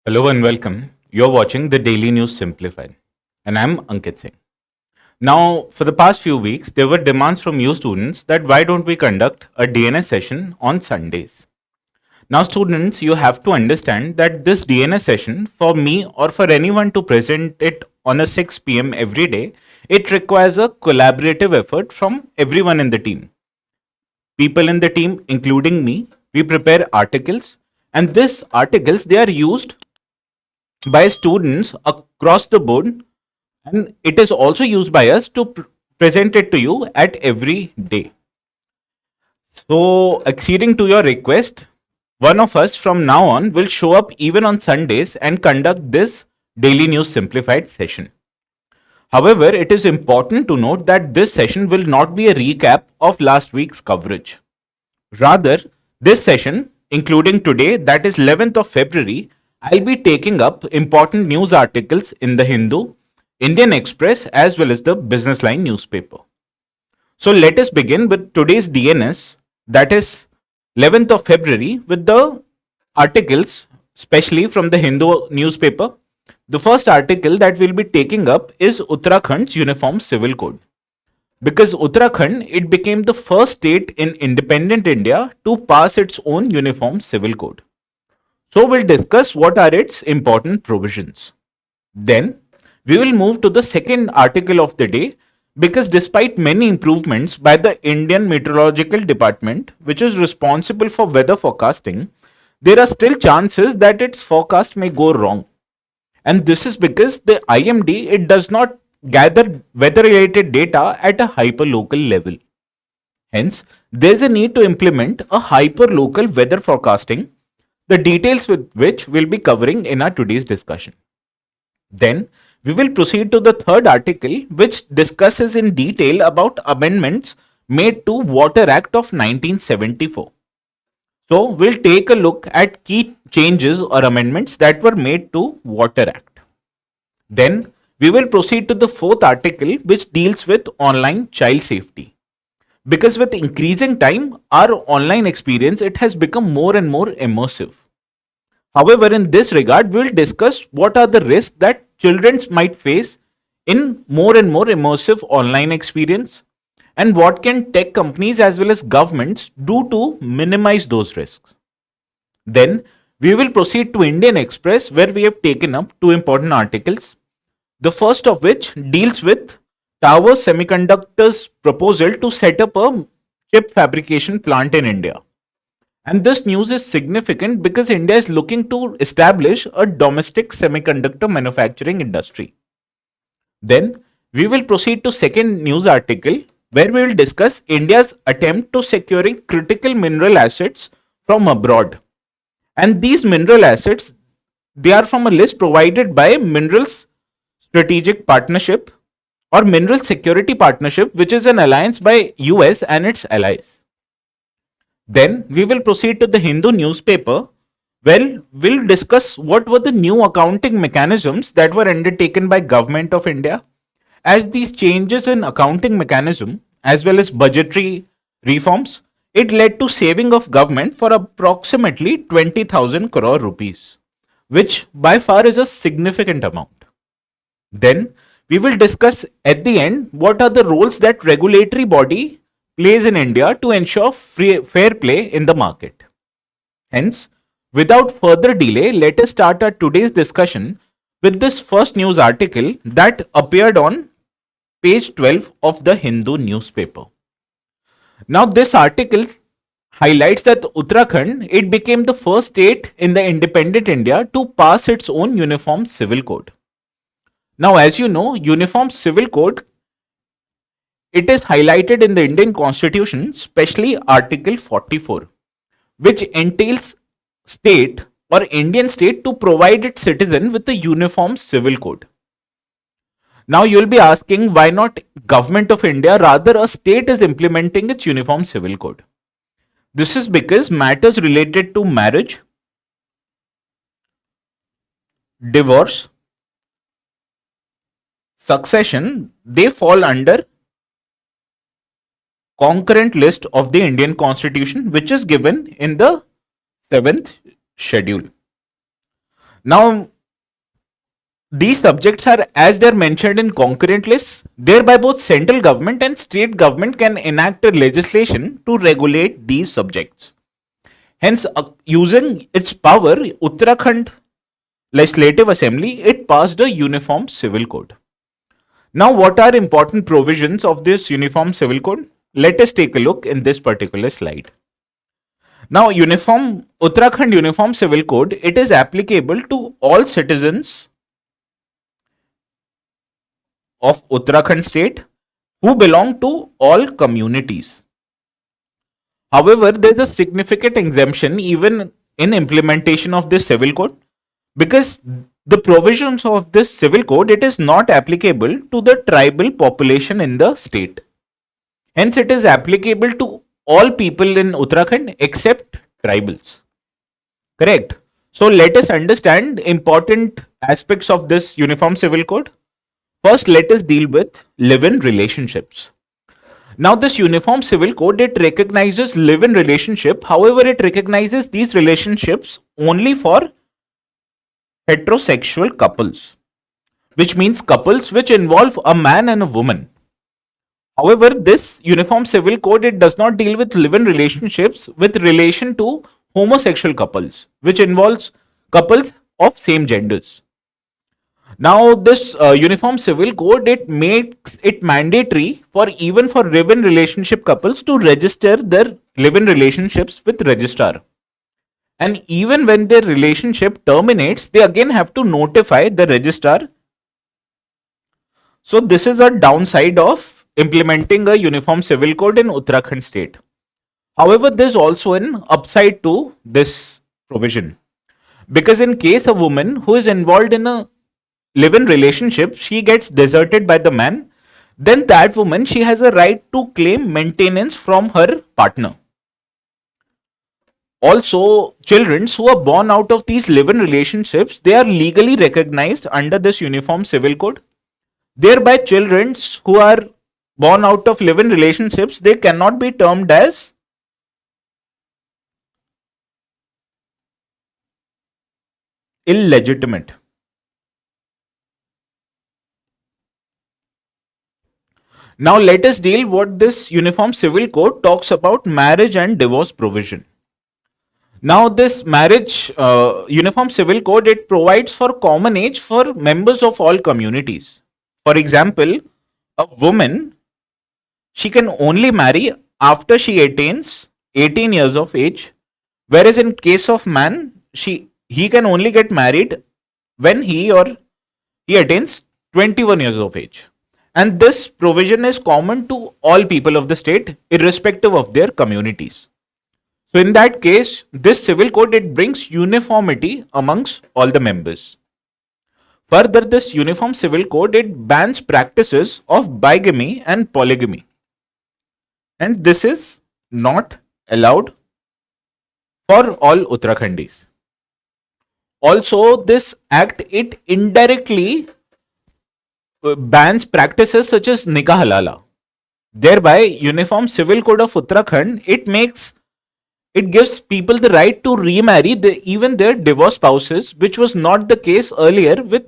Hello and welcome. You're watching the Daily News Simplified, and I'm Ankit Sir. Now, for the past few weeks, there were demands from you students that why don't we conduct a DNS session on Sundays? Now, students, you have to understand that this DNS session, for me or for anyone to present it on a 6 p.m. every day, it requires a collaborative effort from everyone in the team. People in the team, including me, we prepare articles, and these articles they are used by students across the board, and it is also used by us to present it to you at every day. So, acceding to your request, one of us from now on will show up even on Sundays and conduct this Daily News Simplified session. However, it is important to note that this session will not be a recap of last week's coverage. Rather, this session, including today, that is 11th of February, I'll be taking up important news articles in the Hindu, Indian Express, as well as the Business Line newspaper. So let us begin with today's DNS, that is 11th of February, with the articles, especially from the Hindu newspaper. The first article that we'll be taking up is Uttarakhand's Uniform Civil Code. Because Uttarakhand, it became the first state in independent India to pass its own uniform civil code. So we'll discuss what are its important provisions. Then we will move to the second article of the day, because despite many improvements by the Indian Meteorological Department, which is responsible for weather forecasting, there are still chances that its forecast may go wrong. And this is because the IMD, it does not gather weather related data at a hyperlocal level. Hence, there is a need to implement a hyperlocal weather forecasting, the details with which we'll be covering in our today's discussion. Then, we will proceed to the third article, which discusses in detail about amendments made to Water Act of 1974. So, we'll take a look at key changes or amendments that were made to Water Act. Then, we will proceed to the fourth article, which deals with online child safety. Because with increasing time, our online experience, it has become more and more immersive. However, in this regard, we will discuss what are the risks that children might face in more and more immersive online experience, and what can tech companies as well as governments do to minimize those risks. Then we will proceed to Indian Express, where we have taken up two important articles. The first of which deals with Tower Semiconductor's proposal to set up a chip fabrication plant in India. And this news is significant because India is looking to establish a domestic semiconductor manufacturing industry. Then we will proceed to second news article, where we will discuss India's attempt to securing critical mineral assets from abroad. And these mineral assets, they are from a list provided by Minerals Strategic Partnership or Mineral Security Partnership, which is an alliance by US and its allies. Then we will proceed to the Hindu newspaper, where we'll discuss what were the new accounting mechanisms that were undertaken by Government of India. As these changes in accounting mechanism as well as budgetary reforms, it led to saving of government for approximately 20,000 crore rupees, which by far is a significant amount. Then we will discuss at the end what are the roles that regulatory body plays in India to ensure fair play in the market. Hence, without further delay, let us start our today's discussion with this first news article that appeared on page 12 of the Hindu newspaper. Now, this article highlights that Uttarakhand, it became the first state in the independent India to pass its own uniform civil code. Now, as you know, uniform civil code, it is highlighted in the Indian Constitution, especially Article 44, which entails state or Indian state to provide its citizen with a uniform civil code. Now you will be asking, why not Government of India, rather a state is implementing its uniform civil code? This is because matters related to marriage, divorce, succession, they fall under concurrent list of the Indian Constitution, which is given in the 7th schedule. Now, these subjects are as they're mentioned in concurrent lists, thereby both central government and state government can enact a legislation to regulate these subjects. Hence, using its power, Uttarakhand Legislative Assembly, it passed a uniform civil code. Now, what are important provisions of this uniform civil code? Let us take a look in this particular slide. Now, Uttarakhand Uniform Civil Code, it is applicable to all citizens of Uttarakhand state who belong to all communities. However, there is a significant exemption even in implementation of this civil code, because the provisions of this civil code, it is not applicable to the tribal population in the state. Hence, it is applicable to all people in Uttarakhand except tribals. Correct. So let us understand important aspects of this uniform civil code. First, let us deal with live-in relationships. Now, this uniform civil code, it recognizes live-in relationship. However, it recognizes these relationships only for heterosexual couples, which means couples which involve a man and a woman. However, this uniform civil code, it does not deal with live-in relationships with relation to homosexual couples, which involves couples of same genders. Now, this uniform civil code, it makes it mandatory for even for live-in relationship couples to register their live-in relationships with registrar. And even when their relationship terminates, they again have to notify the registrar. So this is a downside of implementing a uniform civil code in Uttarakhand state. However, there's also an upside to this provision, because in case a woman who is involved in a live-in relationship, she gets deserted by the man, then that woman, she has a right to claim maintenance from her partner. Also, children who are born out of these live-in relationships, they are legally recognized under this uniform civil code. Thereby, children who are born out of live-in relationships, they cannot be termed as illegitimate. Now, let us deal what this uniform civil code talks about marriage and divorce provision. Now, this marriage uniform civil code, it provides for common age for members of all communities. For example, a woman, she can only marry after she attains 18 years of age, whereas in case of man, he can only get married when he attains 21 years of age. And this provision is common to all people of the state, irrespective of their communities. So in that case, this civil code, it brings uniformity amongst all the members. Further, this uniform civil code, it bans practices of bigamy and polygamy. And this is not allowed for all Uttarakhandis. Also, this act, it indirectly bans practices such as nikah halala. Thereby, uniform civil code of Uttarakhand, it gives people the right to remarry even their divorced spouses, which was not the case earlier with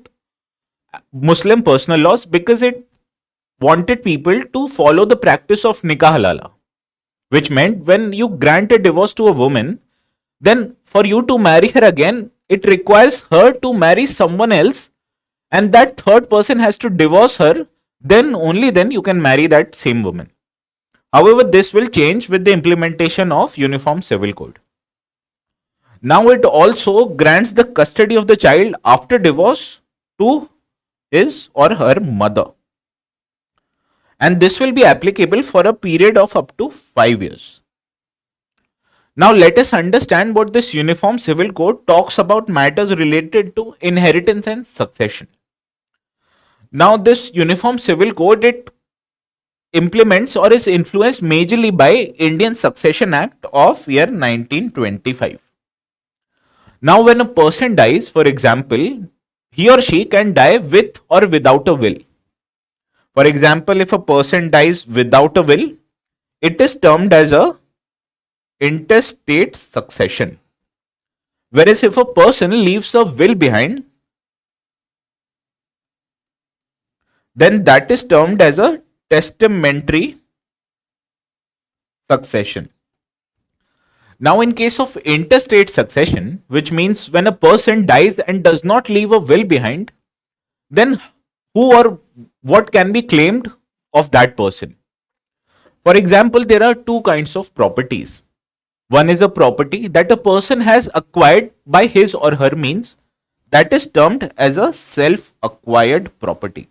Muslim personal laws, because it wanted people to follow the practice of nikah halala, which meant when you grant a divorce to a woman, then for you to marry her again, it requires her to marry someone else, and that third person has to divorce her, then only then you can marry that same woman. However, this will change with the implementation of Uniform Civil Code. Now, it also grants the custody of the child after divorce to his or her mother. And this will be applicable for a period of up to 5 years. Now, let us understand what this Uniform Civil Code talks about matters related to inheritance and succession. Now, this Uniform Civil Code, it implements or is influenced majorly by Indian Succession Act of year 1925. Now, when a person dies, for example, he or she can die with or without a will. For example, if a person dies without a will, it is termed as a intestate succession. Whereas if a person leaves a will behind, then that is termed as a testamentary succession. Now, in case of interstate succession, which means when a person dies and does not leave a will behind, then who or what can be claimed of that person? For example, there are two kinds of properties. One is a property that a person has acquired by his or her means, that is termed as a self acquired property.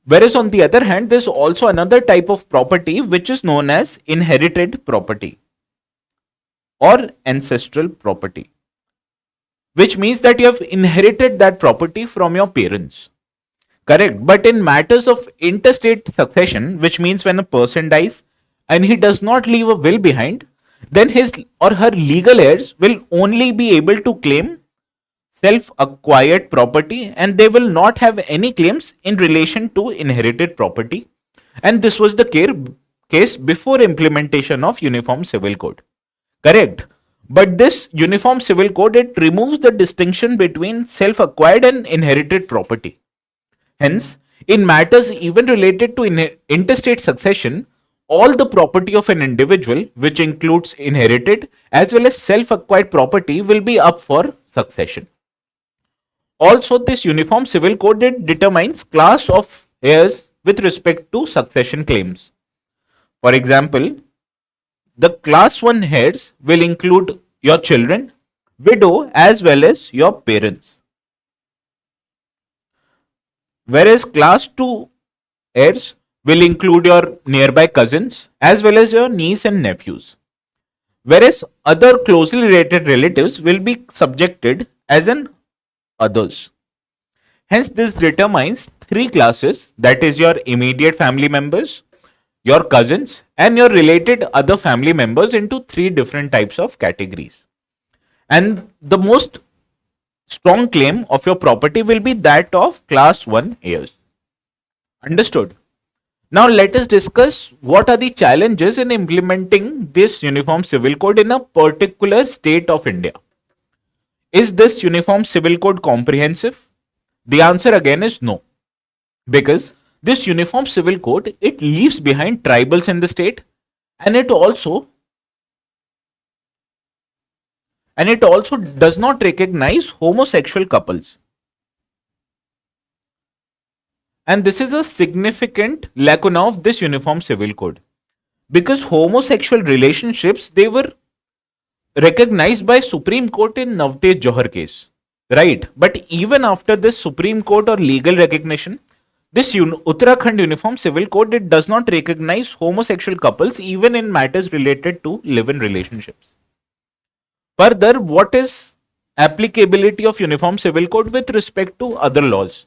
Whereas on the other hand, there's also another type of property which is known as inherited property or ancestral property, which means that you have inherited that property from your parents. Correct. But in matters of interstate succession, which means when a person dies and he does not leave a will behind, then his or her legal heirs will only be able to claim self acquired property and they will not have any claims in relation to inherited property. And this was the case before implementation of Uniform Civil Code. Correct. But this Uniform Civil Code, it removes the distinction between self acquired and inherited property. Hence, in matters even related to interstate succession, all the property of an individual, which includes inherited as well as self-acquired property, will be up for succession. Also, this Uniform Civil Code, it determines class of heirs with respect to succession claims. For example, the class 1 heirs will include your children, widow as well as your parents. Whereas class 2 heirs will include your nearby cousins as well as your niece and nephews. Whereas other closely related relatives will be subjected as an others. Hence, this determines three classes, that is your immediate family members, your cousins and your related other family members, into three different types of categories. And the most strong claim of your property will be that of class 1 heirs. Understood? Now let us discuss what are the challenges in implementing this Uniform Civil Code in a particular state of India. Is this Uniform Civil Code comprehensive? The answer again is no. Because this Uniform Civil Code, it leaves behind tribals in the state, and it also does not recognize homosexual couples. And this is a significant lacuna of this Uniform Civil Code, because homosexual relationships, they were recognized by Supreme Court in Navtej Johar case, right? But even after this Supreme Court or legal recognition, this Uttarakhand Uniform Civil Code, it does not recognize homosexual couples even in matters related to live-in relationships. Further, what is applicability of Uniform Civil Code with respect to other laws?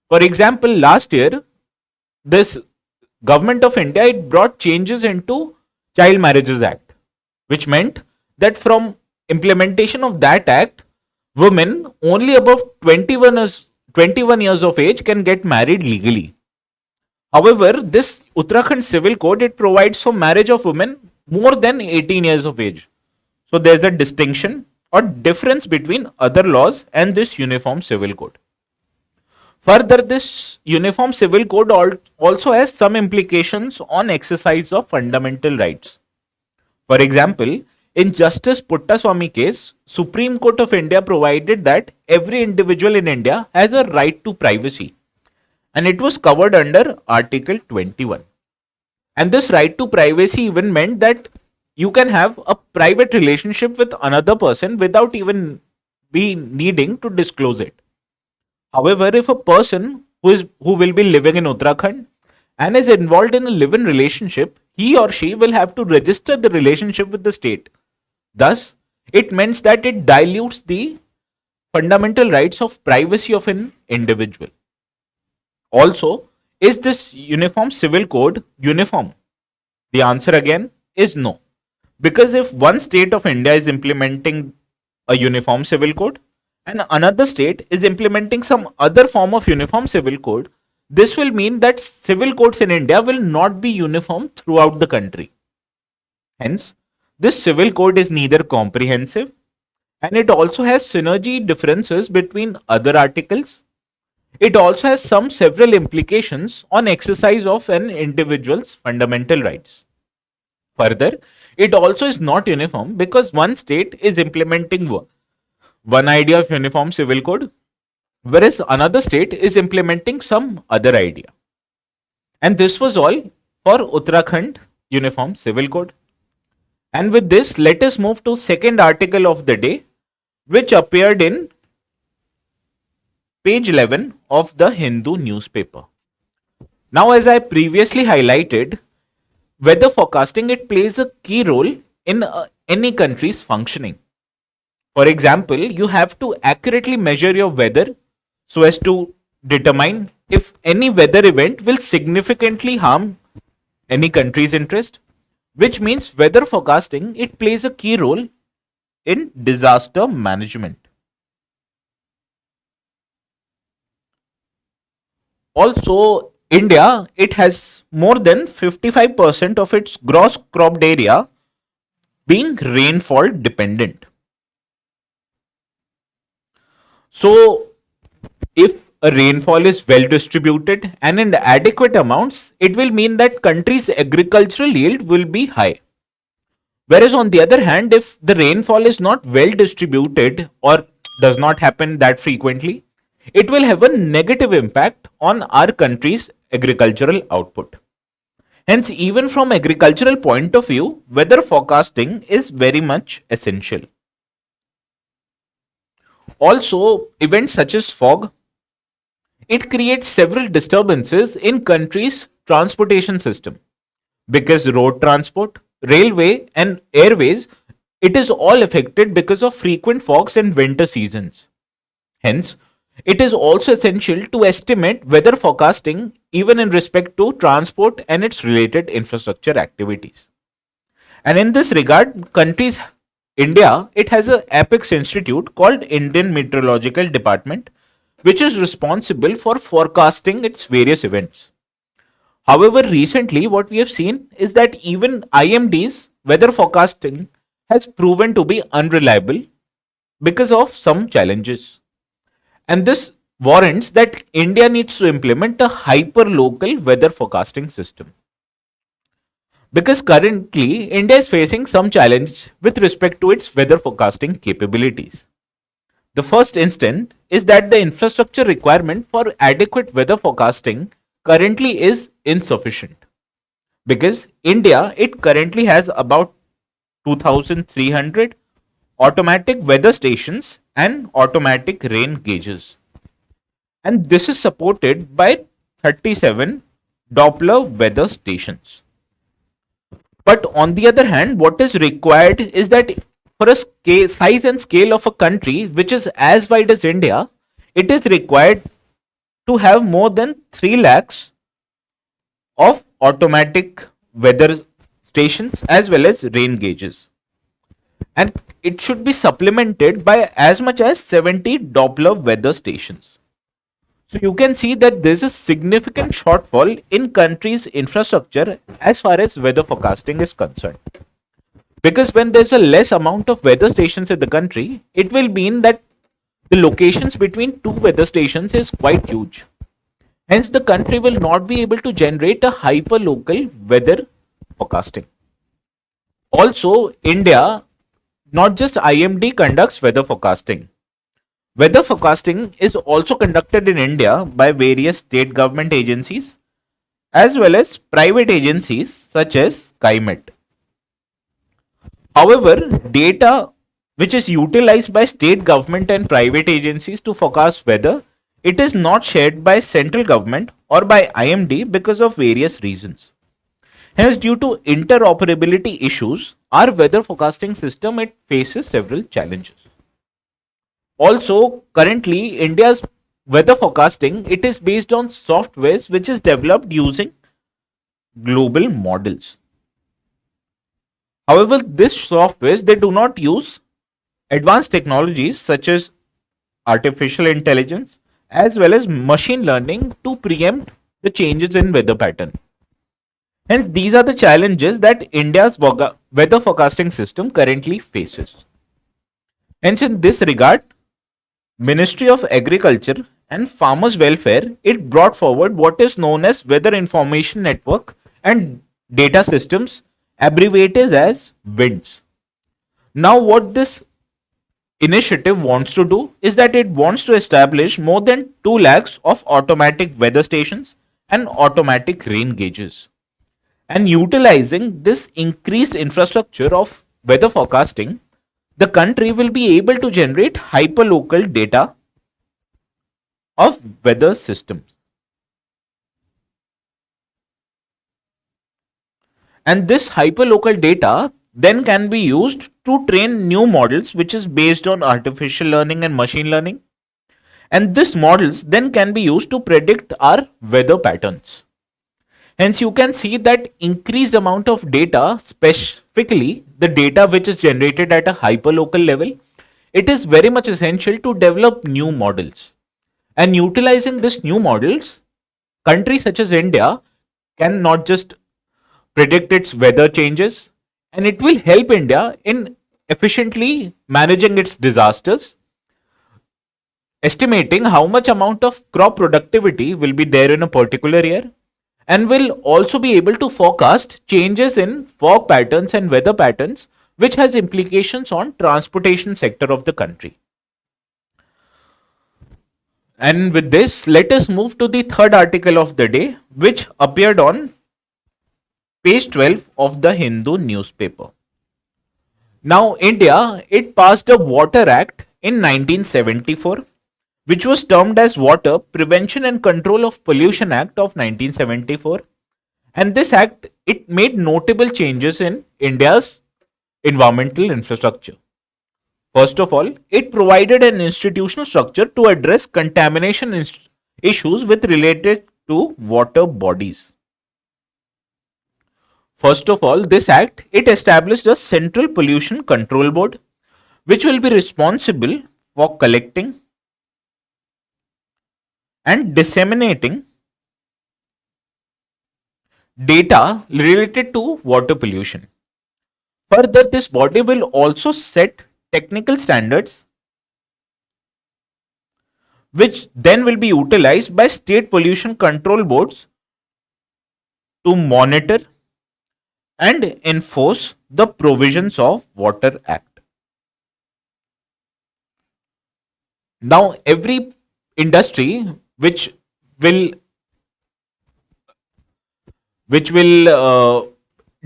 For example, last year, this Government of India, it brought changes into Child Marriages Act, which meant that from implementation of that act, women only above 21 years of age can get married legally. However, this Uttarakhand Civil Code, it provides for marriage of women more than 18 years of age. So there's a distinction or difference between other laws and this Uniform Civil Code. Further, this Uniform Civil Code also has some implications on exercise of fundamental rights. For example, in Justice Puttaswamy case, Supreme Court of India provided that every individual in India has a right to privacy, and it was covered under Article 21. And this right to privacy even meant that you can have a private relationship with another person without even needing to disclose it. However, if a person who will be living in Uttarakhand and is involved in a live-in relationship, he or she will have to register the relationship with the state. Thus, it means that it dilutes the fundamental rights of privacy of an individual. Also, is this Uniform Civil Code uniform? The answer again is no. Because if one state of India is implementing a Uniform Civil Code and another state is implementing some other form of Uniform Civil Code, this will mean that civil codes in India will not be uniform throughout the country. Hence, This civil code is neither comprehensive and it also has synergy differences between other articles. It also has some several implications on exercise of an individual's fundamental rights. Further, it also is not uniform because one state is implementing one idea of uniform civil code, whereas another state is implementing some other idea. And this was all for Uttarakhand Uniform Civil Code. And with this, let us move to second article of the day, which appeared in page 11 of the Hindu newspaper. Now, as I previously highlighted, weather forecasting, it plays a key role in any country's functioning. For example, you have to accurately measure your weather so as to determine if any weather event will significantly harm any country's interest, which means weather forecasting, it plays a key role in disaster management. Also, India, it has more than 55% of its gross cropped area being rainfall dependent. So, if a rainfall is well distributed and in adequate amounts, it will mean that country's agricultural yield will be high. Whereas on the other hand, if the rainfall is not well distributed or does not happen that frequently, it will have a negative impact on our country's agricultural output. Hence, even from agricultural point of view, weather forecasting is very much essential. Also, events such as fog, it creates several disturbances in country's transportation system because road transport, railway and airways, it is all affected because of frequent fogs and winter seasons. Hence, it is also essential to estimate weather forecasting even in respect to transport and its related infrastructure activities. And in this regard, countries India, it has an apex institute called Indian Meteorological Department, which is responsible for forecasting its various events. However, recently what we have seen is that even IMD's weather forecasting has proven to be unreliable because of some challenges. And this warrants that India needs to implement a hyperlocal weather forecasting system. Because currently India is facing some challenge with respect to its weather forecasting capabilities. The first instance is that the infrastructure requirement for adequate weather forecasting currently is insufficient. Because India, it currently has about 2,300 automatic weather stations and automatic rain gauges. And this is supported by 37 Doppler weather stations. But on the other hand, what is required is that for a size and scale of a country which is as wide as India, it is required to have more than 3 lakhs of automatic weather stations as well as rain gauges. And it should be supplemented by as much as 70 Doppler weather stations. So you can see that there is a significant shortfall in country's infrastructure as far as weather forecasting is concerned. Because when there's a less amount of weather stations in the country, it will mean that the locations between two weather stations is quite huge. Hence, the country will not be able to generate a hyperlocal weather forecasting. Also, India, not just IMD conducts weather forecasting. Weather forecasting is also conducted in India by various state government agencies as well as private agencies such as SkyMet. However, data which is utilized by state government and private agencies to forecast weather, it is not shared by central government or by IMD because of various reasons. Hence, due to interoperability issues, our weather forecasting system, it faces several challenges. Also, currently India's weather forecasting, it is based on softwares which is developed using global models. However, these softwares, they do not use advanced technologies such as artificial intelligence as well as machine learning to preempt the changes in weather pattern. Hence, these are the challenges that India's weather forecasting system currently faces. Hence, in this regard, Ministry of Agriculture and Farmers Welfare, it brought forward what is known as Weather Information Network and Data Systems, abbreviated as WINDS. Now, what this initiative wants to do is that it wants to establish more than 2 lakhs of automatic weather stations and automatic rain gauges. And utilizing this increased infrastructure of weather forecasting, the country will be able to generate hyperlocal data of weather systems. And this hyperlocal data then can be used to train new models, which is based on artificial learning and machine learning. And these models then can be used to predict our weather patterns. Hence, you can see that increased amount of data, specifically the data which is generated at a hyperlocal level, it is very much essential to develop new models. And utilizing these new models, countries such as India can not just predict its weather changes, and it will help India in efficiently managing its disasters, estimating how much amount of crop productivity will be there in a particular year, and will also be able to forecast changes in fog patterns and weather patterns, which has implications on transportation sector of the country. And with this, let us move to the third article of the day, which appeared on page 12 of the Hindu newspaper. Now, India, it passed a Water Act in 1974, which was termed as Water Prevention and Control of Pollution Act of 1974. And this act, it made notable changes in India's environmental infrastructure. First of all, it provided an institutional structure to address contamination issues with related to water bodies. First of all, this act, it established a Central Pollution Control Board, which will be responsible for collecting and disseminating data related to water pollution. Further, this body will also set technical standards which then will be utilized by state pollution control boards to monitor and enforce the provisions of Water Act. Now, every industry which will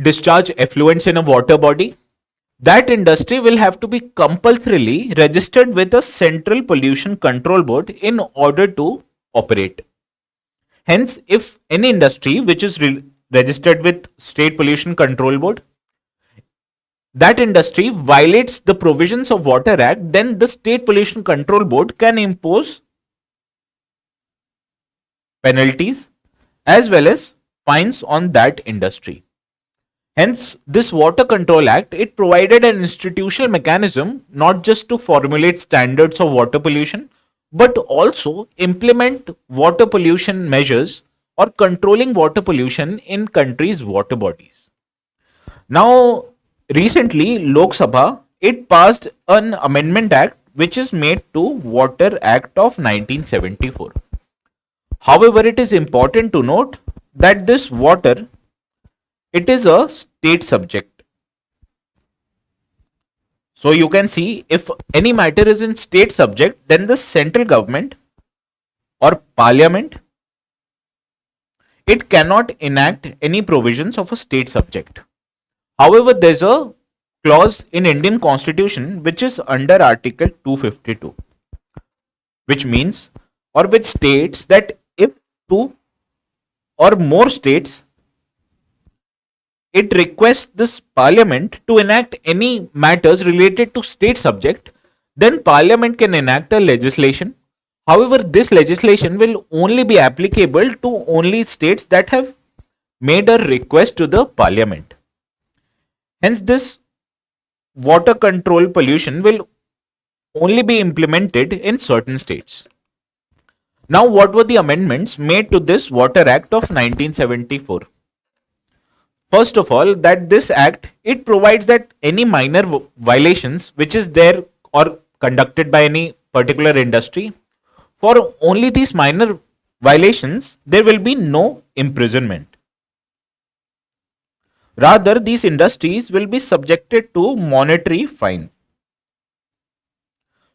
discharge effluents in a water body, that industry will have to be compulsorily registered with a Central Pollution Control Board in order to operate. Hence, if any industry which is registered with State Pollution Control Board, that industry violates the provisions of Water Act, then the State Pollution Control Board can impose penalties as well as fines on that industry. Hence, this Water Control Act, it provided an institutional mechanism not just to formulate standards of water pollution, but also implement water pollution measures or controlling water pollution in countries' water bodies. Now, recently, Lok Sabha, it passed an amendment act which is made to Water Act of 1974. However, it is important to note that this water, it is a state subject. So you can see, if any matter is in state subject, then the central government or parliament, it cannot enact any provisions of a state subject. However, there's a clause in Indian Constitution which is under Article 252, which means or which states that if two or more states, it requests this parliament to enact any matters related to state subject, then parliament can enact a legislation. However, this legislation will only be applicable to only states that have made a request to the parliament. Hence, this water control pollution will only be implemented in certain states. Now, what were the amendments made to this Water Act of 1974? First of all, that this act, it provides that any minor violations which is there or conducted by any particular industry, for only these minor violations, there will be no imprisonment. Rather, these industries will be subjected to monetary fines.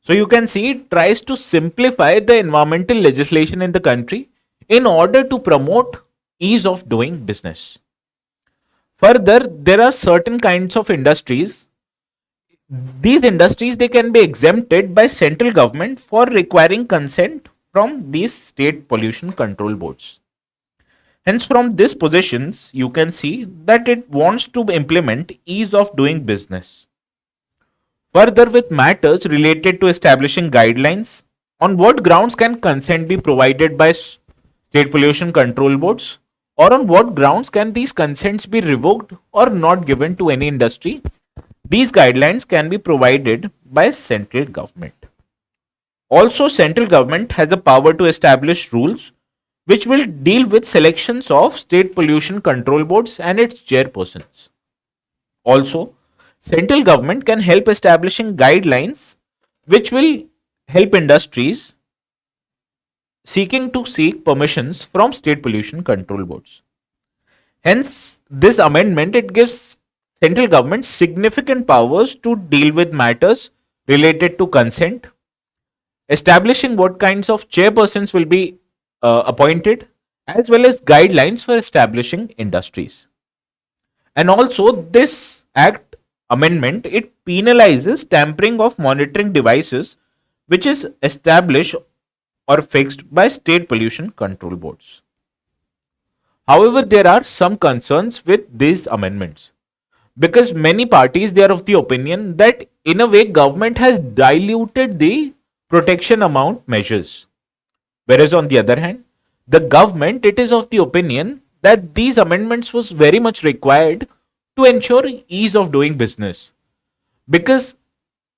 So you can see it tries to simplify the environmental legislation in the country in order to promote ease of doing business. Further, there are certain kinds of industries. These industries, they can be exempted by central government for requiring consent from these state pollution control boards. Hence, from these positions, you can see that it wants to implement ease of doing business. Further, with matters related to establishing guidelines, on what grounds can consent be provided by state pollution control boards, or on what grounds can these consents be revoked or not given to any industry, these guidelines can be provided by central government. Also, central government has the power to establish rules which will deal with selections of state pollution control boards and its chairpersons. Also, central government can help establishing guidelines which will help industries seeking to seek permissions from state pollution control boards. Hence, this amendment, it gives central government significant powers to deal with matters related to consent, establishing what kinds of chairpersons will be appointed, as well as guidelines for establishing industries. And also, this act amendment, it penalizes tampering of monitoring devices which is established or fixed by state pollution control boards. However, there are some concerns with these amendments because many parties, they are of the opinion that in a way government has diluted the protection amount measures, whereas on the other hand, the government, it is of the opinion that these amendments was very much required to ensure ease of doing business, because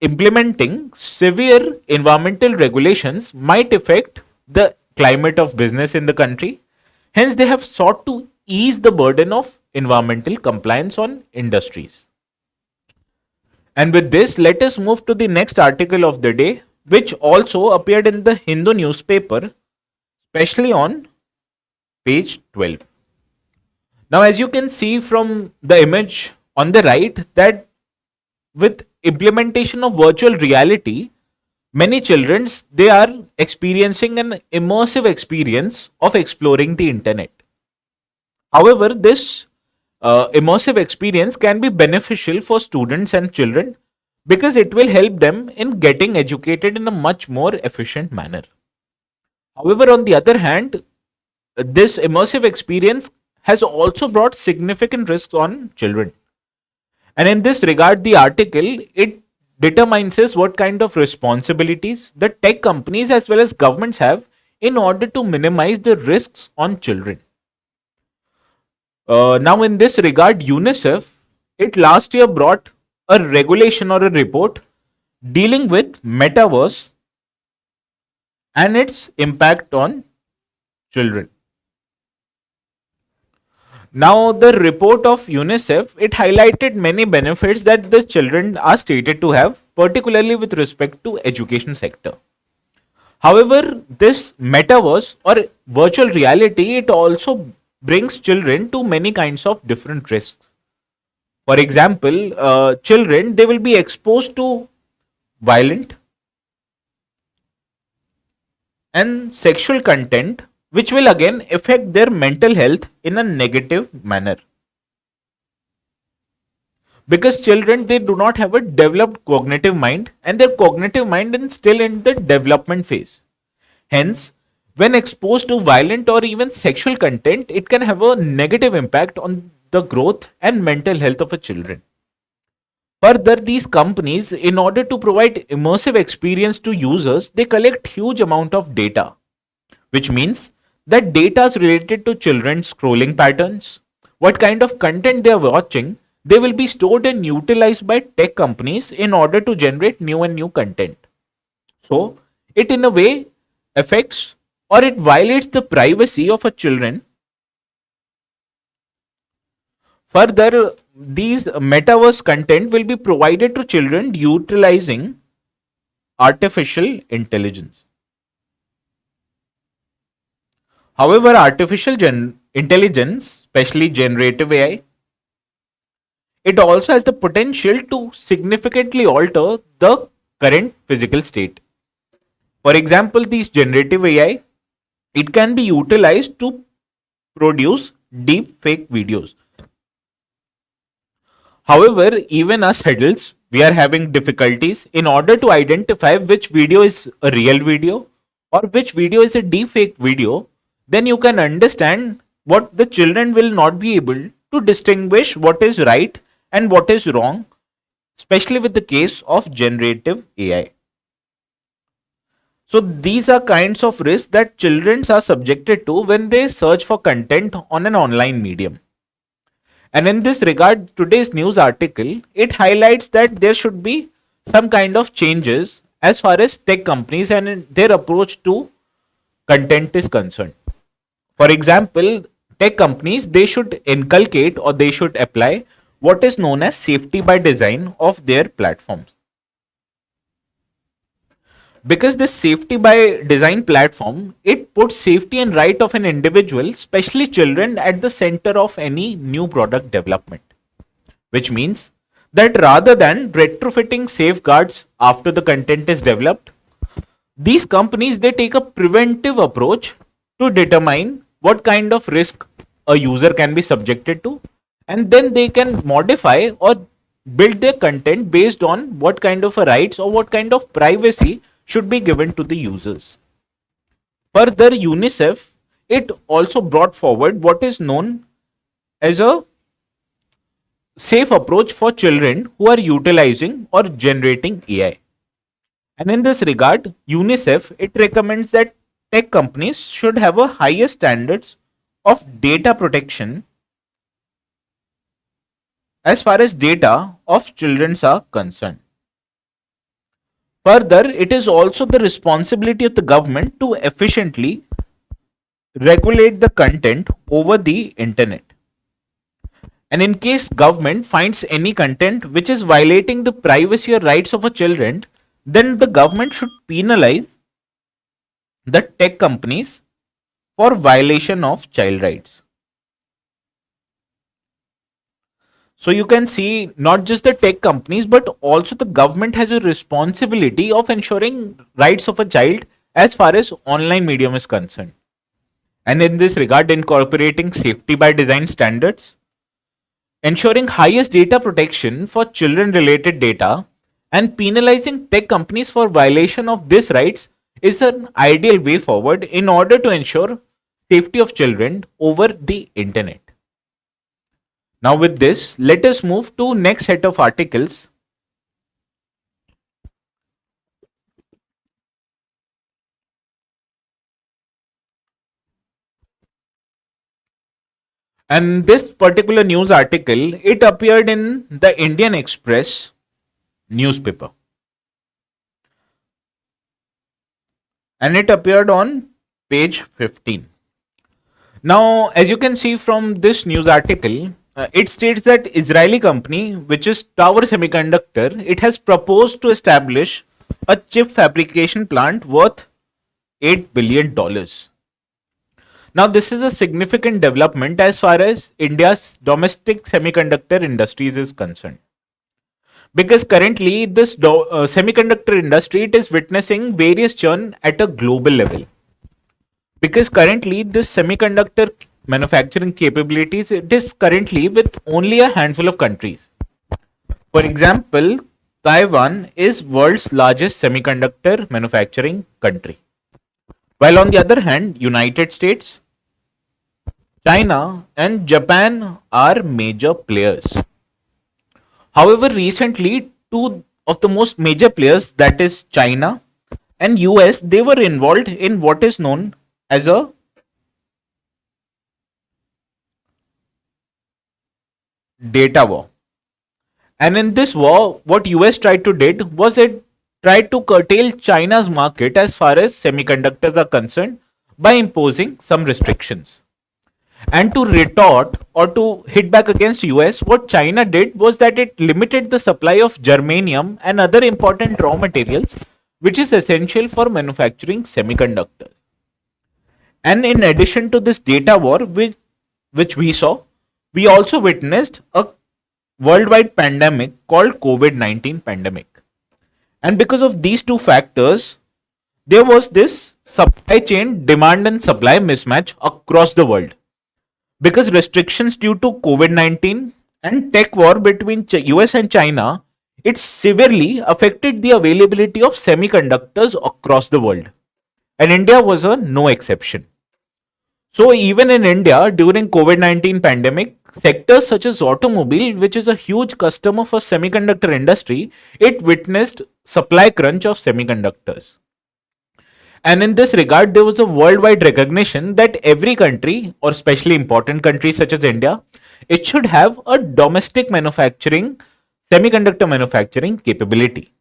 implementing severe environmental regulations might affect the climate of business in the country. Hence, they have sought to ease the burden of environmental compliance on industries. And with this, let us move to the next article of the day, which also appeared in the Hindu newspaper, especially on page 12. Now, as you can see from the image on the right, that with implementation of virtual reality, many children, they are experiencing an immersive experience of exploring the internet. However, this immersive experience can be beneficial for students and children because it will help them in getting educated in a much more efficient manner. However, on the other hand, this immersive experience has also brought significant risks on children. And in this regard, the article, it determines what kind of responsibilities the tech companies as well as governments have in order to minimize the risks on children. Now, in this regard, UNICEF, it last year brought a regulation or a report dealing with Metaverse and its impact on children. Now, the report of UNICEF, it highlighted many benefits that the children are stated to have, particularly with respect to education sector. However, this metaverse or virtual reality, it also brings children to many kinds of different risks. For example, children, they will be exposed to violent and sexual content, which will again affect their mental health in a negative manner. Because children, they do not have a developed cognitive mind, and their cognitive mind is still in the development phase. Hence, when exposed to violent or even sexual content, it can have a negative impact on the growth and mental health of a children. Further, these companies, in order to provide immersive experience to users, they collect huge amount of data, which means that data is related to children's scrolling patterns, what kind of content they are watching, they will be stored and utilized by tech companies in order to generate new and new content. So, it in a way affects or it violates the privacy of a children. Further, these metaverse content will be provided to children utilizing artificial intelligence. However, intelligence, especially generative AI, it also has the potential to significantly alter the current physical state. For example, these generative AI, it can be utilized to produce deep fake videos. However, even us adults, we are having difficulties in order to identify which video is a real video or which video is a deep fake video. Then you can understand what the children will not be able to distinguish what is right and what is wrong, especially with the case of generative AI. So these are kinds of risks that children are subjected to when they search for content on an online medium. And in this regard, today's news article, it highlights that there should be some kind of changes as far as tech companies and their approach to content is concerned. For example, tech companies, they should inculcate or they should apply what is known as safety by design of their platforms. Because this safety by design platform, it puts safety and right of an individual, especially children, at the center of any new product development. Which means that rather than retrofitting safeguards after the content is developed, these companies, they take a preventive approach to determine what kind of risk a user can be subjected to, and then they can modify or build their content based on what kind of rights or what kind of privacy should be given to the users. Further, UNICEF, it also brought forward what is known as a safe approach for children who are utilizing or generating AI. And in this regard, UNICEF, it recommends that tech companies should have a higher standards of data protection as far as data of children are concerned. Further, it is also the responsibility of the government to efficiently regulate the content over the internet. And in case government finds any content which is violating the privacy or rights of a children, then the government should penalize the tech companies for violation of child rights. So you can see not just the tech companies, but also the government has a responsibility of ensuring rights of a child as far as online medium is concerned. And in this regard, incorporating safety by design standards, ensuring highest data protection for children related data, and penalizing tech companies for violation of these rights is an ideal way forward in order to ensure safety of children over the internet. Now with this, let us move to next set of articles. And this particular news article, it appeared in the Indian Express newspaper. And it appeared on page 15. Now, as you can see from this news article, it states that Israeli company, which is Tower Semiconductor, it has proposed to establish a chip fabrication plant worth $8 billion. Now, this is a significant development as far as India's domestic semiconductor industries is concerned. Because currently, this semiconductor industry, it is witnessing various churn at a global level. Because currently, this semiconductor manufacturing capabilities, it is currently with only a handful of countries. For example, Taiwan is world's largest semiconductor manufacturing country. While on the other hand, United States, China and Japan are major players. However, recently, two of the most major players, that is China and US, they were involved in what is known as a data war. And in this war, what US tried to did was it tried to curtail China's market as far as semiconductors are concerned by imposing some restrictions. And to retort or to hit back against US, what China did was that it limited the supply of germanium and other important raw materials, which is essential for manufacturing semiconductors. And in addition to this data war, which we saw, we also witnessed a worldwide pandemic called COVID-19 pandemic. And because of these two factors, there was this supply chain demand and supply mismatch across the world. Because restrictions due to COVID-19 and tech war between US and China, it severely affected the availability of semiconductors across the world. And India was a no exception. So even in India during COVID-19 pandemic, sectors such as automobile, which is a huge customer for semiconductor industry, it witnessed supply crunch of semiconductors. And in this regard, there was a worldwide recognition that every country, or especially important countries such as India, it should have a domestic manufacturing, semiconductor manufacturing capability.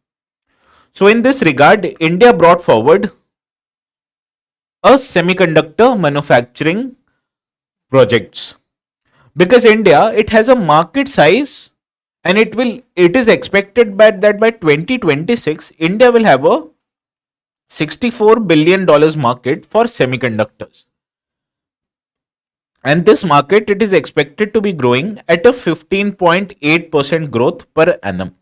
So in this regard, India brought forward a semiconductor manufacturing projects. Because India, it has a market size and it is expected that by 2026, India will have a $64 billion market for semiconductors. And this market, it is expected to be growing at a 15.8% growth per annum.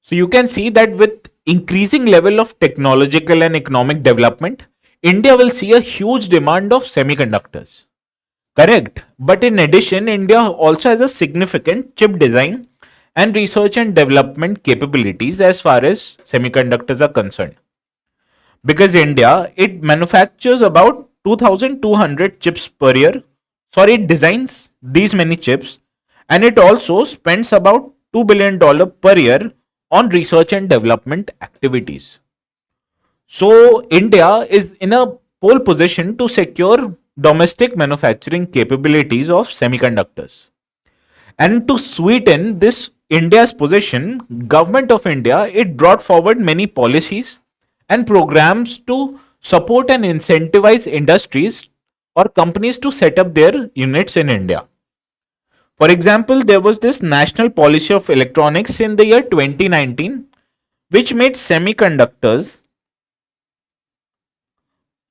So you can see that with increasing level of technological and economic development, India will see a huge demand of semiconductors. Correct. But in addition, India also has a significant chip design and research and development capabilities as far as semiconductors are concerned. Because India, it manufactures about 2,200 chips per year. Sorry, it designs these many chips, and it also spends about $2 billion per year on research and development activities. So India is in a pole position to secure domestic manufacturing capabilities of semiconductors. And to sweeten this India's position, Government of India, it brought forward many policies and programs to support and incentivize industries or companies to set up their units in India. For example, there was this National Policy of Electronics in the year 2019, which made semiconductors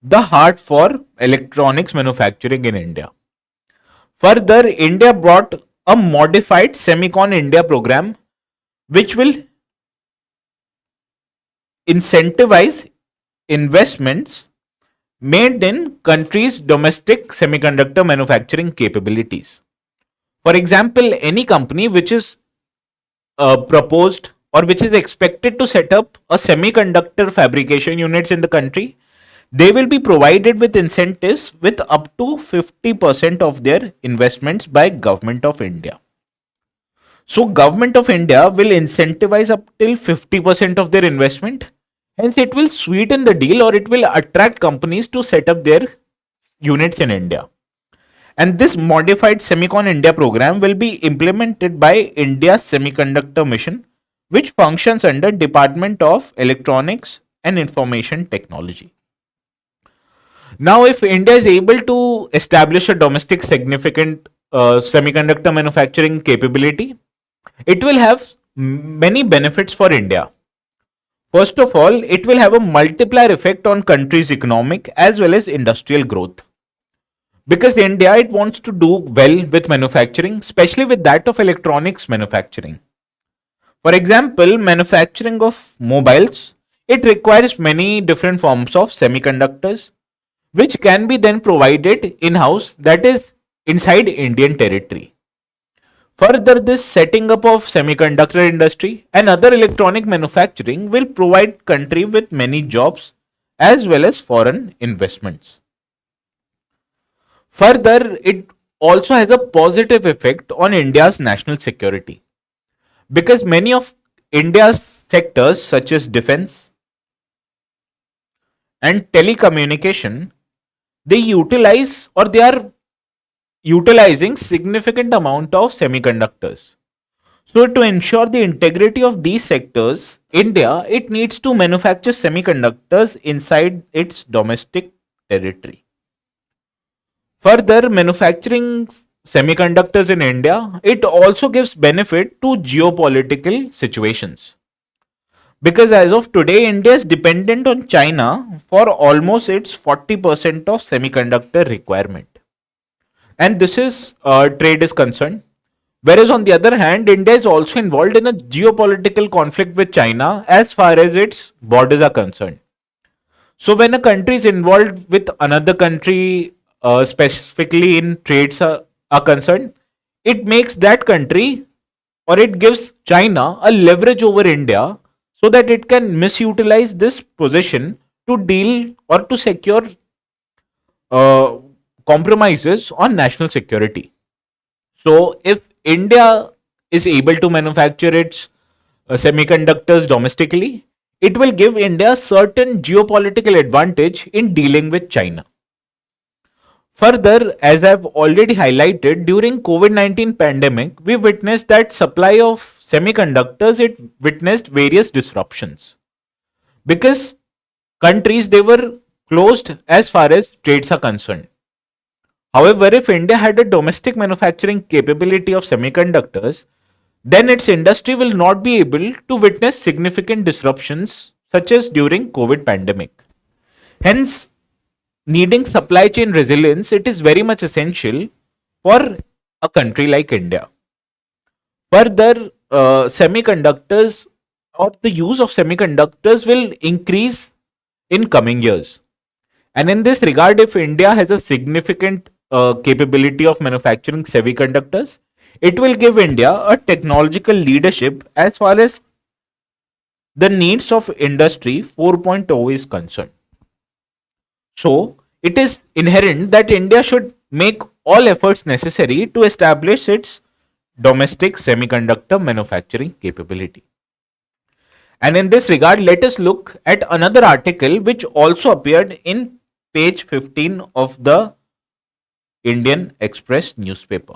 the heart for electronics manufacturing in India. Further, India brought a modified Semicon India program, which will incentivize investments made in countries' domestic semiconductor manufacturing capabilities. For example, any company which is proposed or which is expected to set up a semiconductor fabrication units in the country, they will be provided with incentives with up to 50% of their investments by Government of India. So Government of India will incentivize up till 50% of their investment. Hence, it will sweeten the deal or it will attract companies to set up their units in India. And this modified Semicon India program will be implemented by India's Semiconductor Mission, which functions under Department of Electronics and Information Technology. Now, if India is able to establish a domestic significant semiconductor manufacturing capability, it will have many benefits for India. First of all, it will have a multiplier effect on country's economic as well as industrial growth. Because India, it wants to do well with manufacturing, especially with that of electronics manufacturing. For example, manufacturing of mobiles, it requires many different forms of semiconductors, which can be then provided in-house, that is inside Indian territory. Further, this setting up of semiconductor industry and other electronic manufacturing will provide country with many jobs as well as foreign investments. Further, it also has a positive effect on India's national security because many of India's sectors such as defense and telecommunication, they utilize or they are utilizing significant amount of semiconductors. So to ensure the integrity of these sectors, India, it needs to manufacture semiconductors inside its domestic territory. Further, manufacturing semiconductors in India, it also gives benefit to geopolitical situations. Because as of today, India is dependent on China for almost its 40% of semiconductor requirement. And this is trade is concerned. Whereas on the other hand, India is also involved in a geopolitical conflict with China as far as its borders are concerned. So when a country is involved with another country, specifically in trades are concerned, it makes that country or it gives China a leverage over India so that it can misutilize this position to deal or to secure uh, compromises on national security. So if India is able to manufacture its semiconductors domestically, it will give India certain geopolitical advantage in dealing with China. Further, as I've already highlighted, during COVID-19 pandemic, we witnessed that supply of semiconductors, it witnessed various disruptions because countries they were closed as far as trades are concerned. However, if India had a domestic manufacturing capability of semiconductors, then its industry will not be able to witness significant disruptions such as during COVID pandemic. Hence, needing supply chain resilience, it is very much essential for a country like India. Further, semiconductors or the use of semiconductors will increase in coming years. And in this regard, if India has a significant capability of manufacturing semiconductors, it will give India a technological leadership as far as the needs of industry 4.0 is concerned. So, it is inherent that India should make all efforts necessary to establish its domestic semiconductor manufacturing capability. And in this regard, let us look at another article which also appeared in page 15 of the Indian Express newspaper.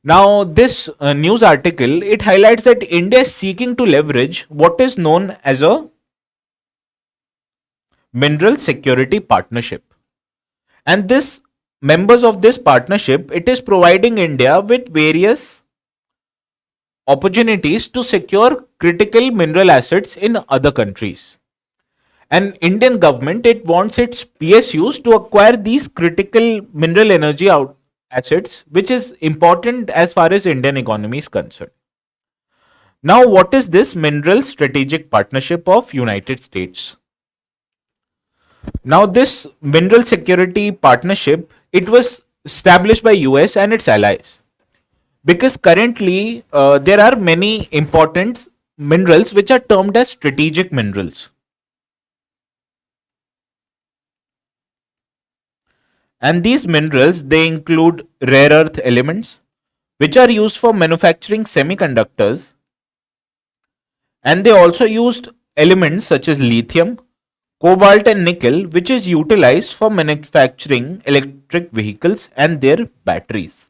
Now, this news article, it highlights that India is seeking to leverage what is known as a mineral security partnership. And this members of this partnership, it is providing India with various opportunities to secure critical mineral assets in other countries. And Indian government, it wants its PSUs to acquire these critical mineral energy assets, which is important as far as Indian economy is concerned. Now, what is this mineral strategic partnership of United States? Now, this mineral security partnership, it was established by US and its allies because currently there are many important minerals which are termed as strategic minerals. And these minerals, they include rare earth elements, which are used for manufacturing semiconductors. And they also used elements such as lithium, cobalt and nickel, which is utilized for manufacturing electric vehicles and their batteries.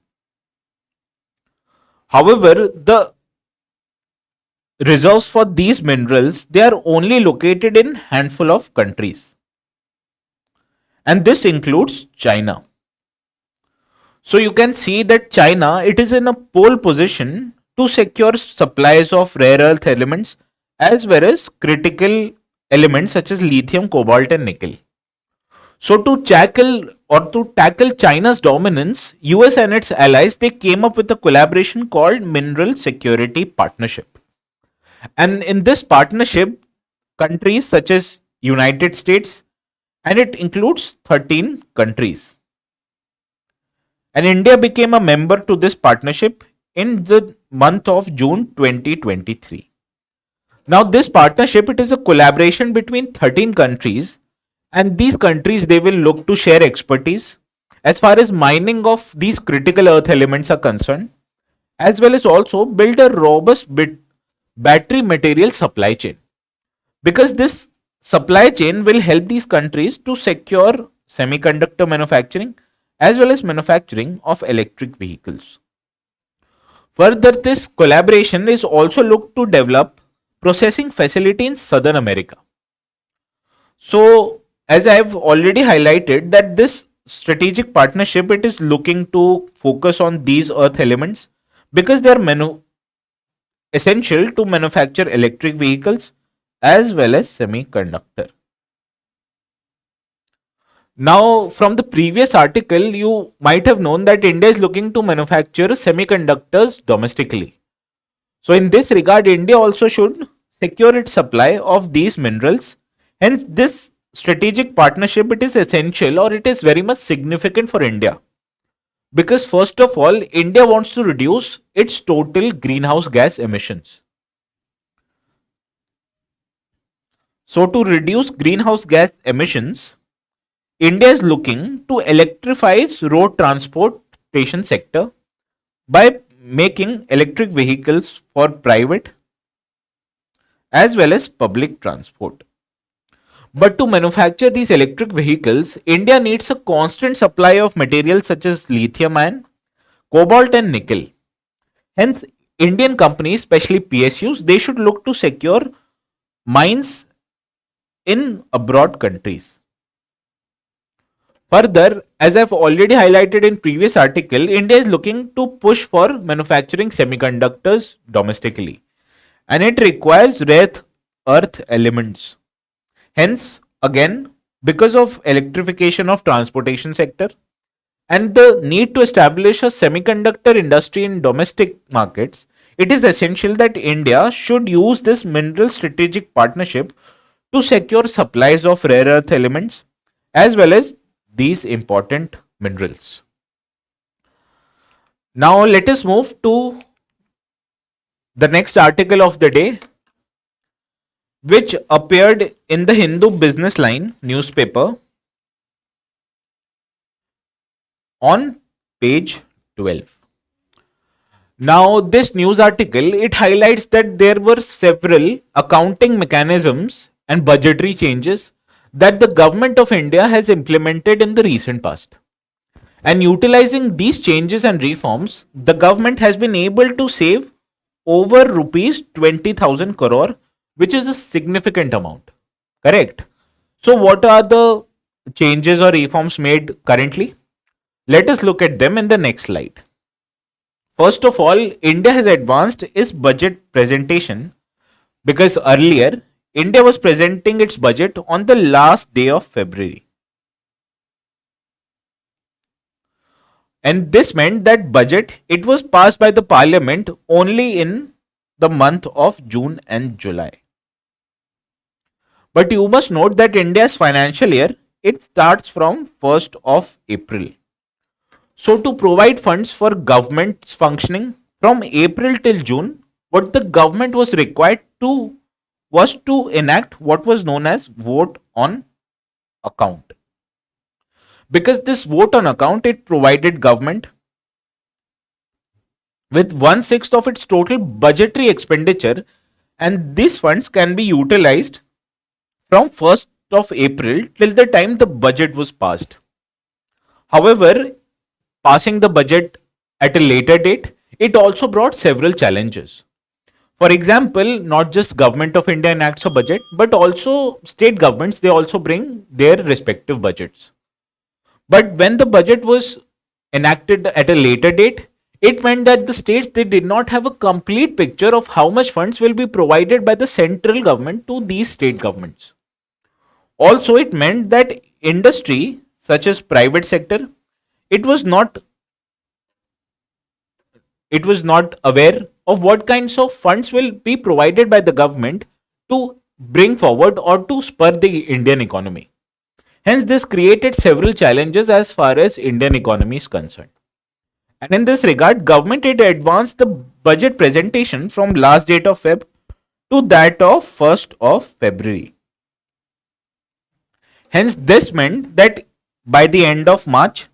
However, the reserves for these minerals, they are only located in handful of countries. And this includes China. So you can see that China, it is in a pole position to secure supplies of rare earth elements as well as critical elements such as lithium, cobalt and nickel. So to tackle China's dominance, US and its allies, they came up with a collaboration called Mineral Security Partnership. And in this partnership, countries such as United States, and it includes 13 countries. And India became a member to this partnership in the month of June 2023. Now, this partnership, it is a collaboration between 13 countries, and these countries, they will look to share expertise as far as mining of these critical earth elements are concerned, as well as also build a robust battery material supply chain. Because this supply chain will help these countries to secure semiconductor manufacturing as well as manufacturing of electric vehicles. Further, this collaboration is also looked to develop processing facility in Southern America. So, as I have already highlighted that this strategic partnership, it is looking to focus on these earth elements because they are essential to manufacture electric vehicles as well as semiconductor. Now, from the previous article, you might have known that India is looking to manufacture semiconductors domestically. So, in this regard, India also should secure its supply of these minerals. Hence, this strategic partnership, it is essential or it is very much significant for India. Because first of all, India wants to reduce its total greenhouse gas emissions. So, to reduce greenhouse gas emissions, India is looking to electrify its road transportation sector by making electric vehicles for private as well as public transport. But to manufacture these electric vehicles, India needs a constant supply of materials such as lithium ion, cobalt, and nickel. Hence, Indian companies, especially PSUs, they should look to secure mines in abroad countries. Further, as I've already highlighted in previous article, India is looking to push for manufacturing semiconductors domestically, and it requires rare earth elements. Hence, again, because of electrification of transportation sector and the need to establish a semiconductor industry in domestic markets, it is essential that India should use this mineral strategic partnership to secure supplies of rare earth elements as well as these important minerals. Now let us move to the next article of the day, which appeared in the Hindu Business Line newspaper on page 12. Now this news article, it highlights that there were several accounting mechanisms and budgetary changes that the government of India has implemented in the recent past. And utilizing these changes and reforms, the government has been able to save over rupees 20,000 crore, which is a significant amount. Correct? So, what are the changes or reforms made currently? Let us look at them in the next slide. First of all, India has advanced its budget presentation because earlier India was presenting its budget on the last day of February. And this meant that budget, it was passed by the parliament only in the month of June and July. But you must note that India's financial year, it starts from 1st of April. So to provide funds for government's functioning from April till June, what the government was required to was to enact what was known as vote on account. Because this vote on account, it provided government with 1/6 of its total budgetary expenditure, and these funds can be utilized from 1st of April till the time the budget was passed. However, passing the budget at a later date, it also brought several challenges. For example, not just government of India enacts a budget, but also state governments, they also bring their respective budgets. But when the budget was enacted at a later date, it meant that the states, they did not have a complete picture of how much funds will be provided by the central government to these state governments. Also, it meant that industry such as private sector, it was not aware of what kinds of funds will be provided by the government to bring forward or to spur the Indian economy. Hence, this created several challenges as far as Indian economy is concerned. And in this regard, government had advanced the budget presentation from last date of Feb to that of 1st of February. Hence, this meant that by the end of March,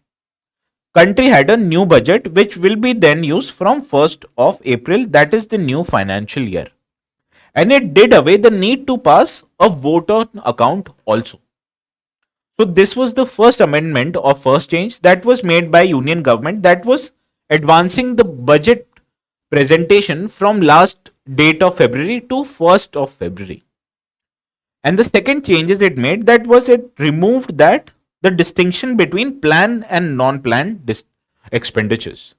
country had a new budget which will be then used from 1st of April, that is the new financial year. And it did away the need to pass a vote on account also. So this was the first amendment or first change that was made by Union government, that was advancing the budget presentation from last date of February to 1st of February. And the second changes it made, that was it removed that the distinction between plan and non-plan expenditures.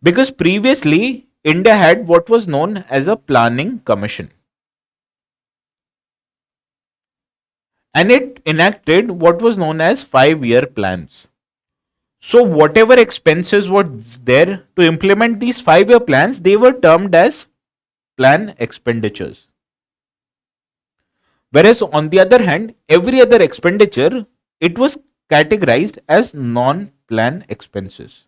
Because previously, India had what was known as a planning commission, and it enacted what was known as 5-year plans. So, whatever expenses were there to implement these 5-year plans, they were termed as plan expenditures. Whereas, on the other hand, every other expenditure, it was categorized as non-plan expenses.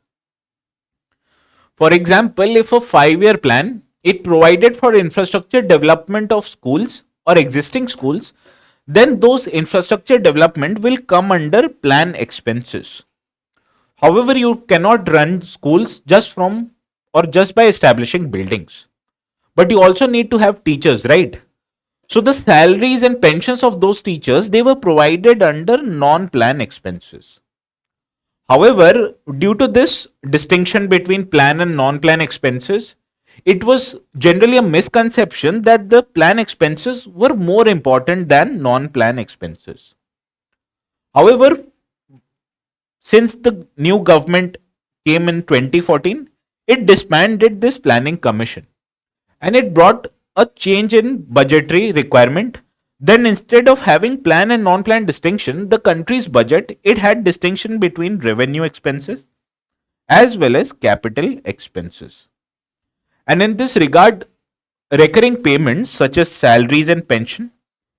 For example, if a 5-year plan, it provided for infrastructure development of schools or existing schools, then those infrastructure development will come under plan expenses. However, you cannot run schools just by establishing buildings. But you also need to have teachers, right? So the salaries and pensions of those teachers, they were provided under non-plan expenses. However, due to this distinction between plan and non-plan expenses, it was generally a misconception that the plan expenses were more important than non-plan expenses. However, since the new government came in 2014, it disbanded this planning commission and it brought a change in budgetary requirement. Then instead of having plan and non-plan distinction, the country's budget, it had distinction between revenue expenses as well as capital expenses. And in this regard, recurring payments such as salaries and pension,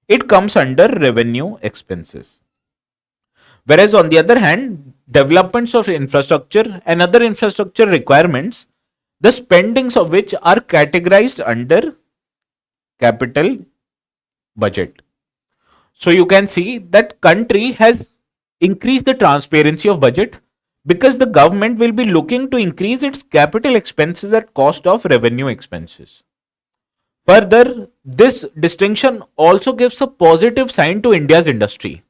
it comes under revenue expenses. Whereas on the other hand, developments of infrastructure and other infrastructure requirements, the spendings of which are categorized under capital budget. So you can see that country has increased the transparency of budget because the government will be looking to increase its capital expenses at cost of revenue expenses. Further, this distinction also gives a positive sign to India's industry.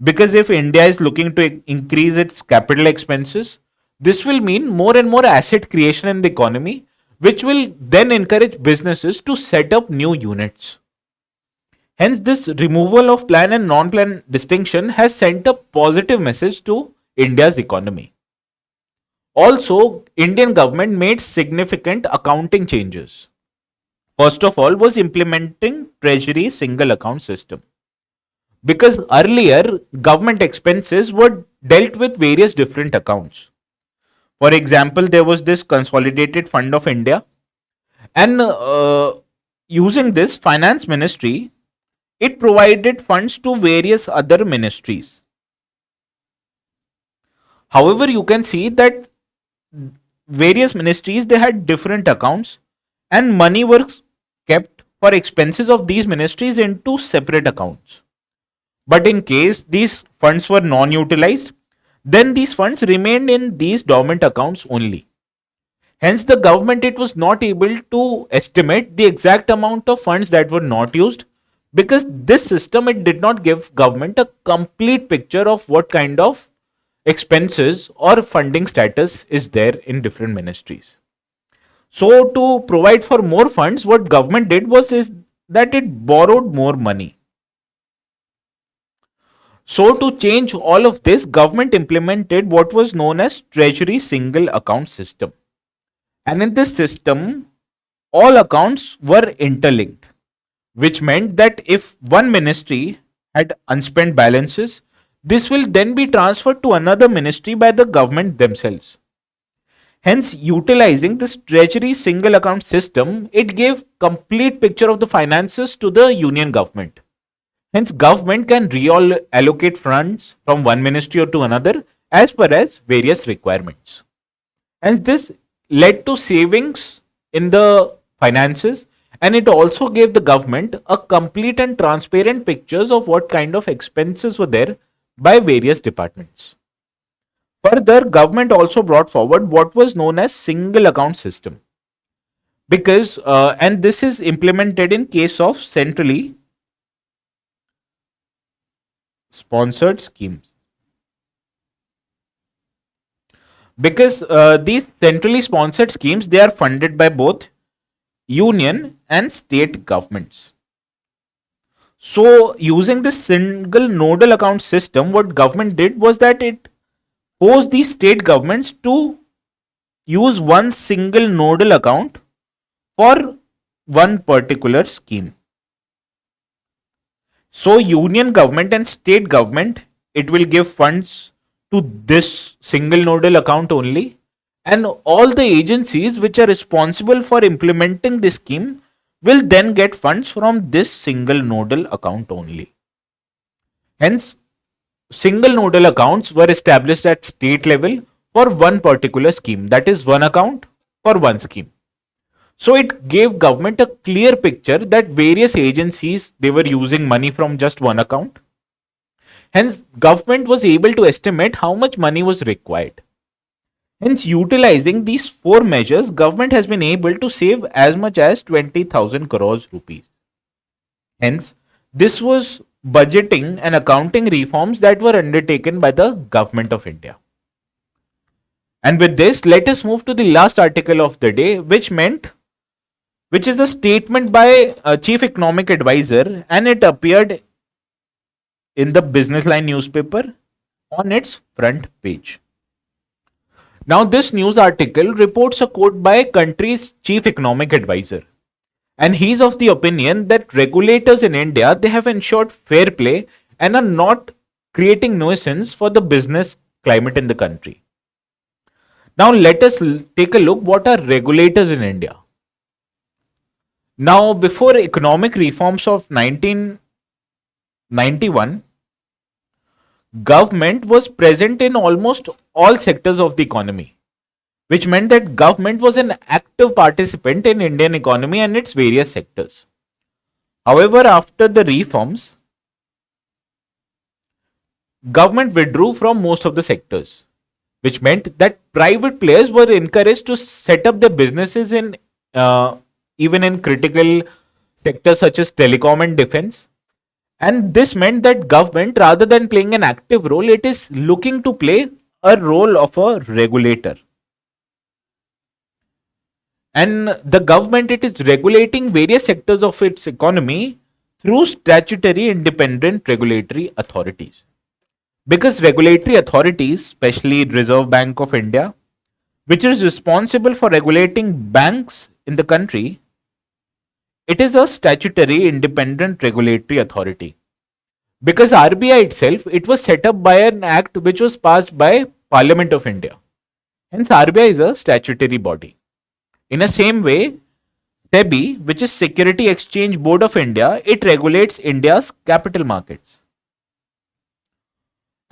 Because if India is looking to increase its capital expenses, this will mean more and more asset creation in the economy, which will then encourage businesses to set up new units. Hence, this removal of plan and non-plan distinction has sent a positive message to India's economy. Also, Indian government made significant accounting changes. First of all was implementing Treasury single account system. Because earlier, government expenses were dealt with various different accounts. For example, there was this Consolidated Fund of India, and using this finance ministry, it provided funds to various other ministries. However, you can see that various ministries, they had different accounts and money was kept for expenses of these ministries into separate accounts. But in case these funds were non-utilized, then these funds remained in these dormant accounts only. Hence, the government, it was not able to estimate the exact amount of funds that were not used, because this system, it did not give government a complete picture of what kind of expenses or funding status is there in different ministries. So to provide for more funds, what government did is that it borrowed more money. So to change all of this, government implemented what was known as Treasury Single Account System. And in this system, all accounts were interlinked, which meant that if one ministry had unspent balances, this will then be transferred to another ministry by the government themselves. Hence, utilizing this Treasury Single Account System, it gave complete picture of the finances to the union government. Hence, government can reallocate funds from one ministry or to another as per as various requirements. And this led to savings in the finances, and it also gave the government a complete and transparent pictures of what kind of expenses were there by various departments. Further, government also brought forward what was known as single account system, because and this is implemented in case of centrally sponsored schemes, because these centrally sponsored schemes, they are funded by both union and state governments. So using this single nodal account system, what government did was that it forced the state governments to use one single nodal account for one particular scheme. So union government and state government, it will give funds to this single nodal account only, and all the agencies which are responsible for implementing this scheme will then get funds from this single nodal account only. Hence, single nodal accounts were established at state level for one particular scheme, that is one account for one scheme. So it gave government a clear picture that various agencies, they were using money from just one account. Hence, government was able to estimate how much money was required. Hence, utilizing these four measures, government has been able to save as much as 20,000 crores rupees. Hence, this was budgeting and accounting reforms that were undertaken by the government of India. And with this, let us move to the last article of the day, which is a statement by a chief economic advisor, and it appeared in the Business Line newspaper on its front page. Now, this news article reports a quote by country's chief economic advisor, and he's of the opinion that regulators in India, they have ensured fair play and are not creating nuisance for the business climate in the country. Now, let us take a look what are regulators in India. Now, before economic reforms of 1991, government was present in almost all sectors of the economy, which meant that government was an active participant in Indian economy and its various sectors. However, after the reforms, government withdrew from most of the sectors, which meant that private players were encouraged to set up their businesses in even in critical sectors such as telecom and defense. And this meant that government, rather than playing an active role, it is looking to play a role of a regulator. And the government, it is regulating various sectors of its economy through statutory independent regulatory authorities. Because regulatory authorities, especially Reserve Bank of India, which is responsible for regulating banks in the country, it is a statutory independent regulatory authority. Because RBI itself, it was set up by an act which was passed by Parliament of India. Hence, RBI is a statutory body. In the same way, SEBI, which is Security Exchange Board of India, it regulates India's capital markets.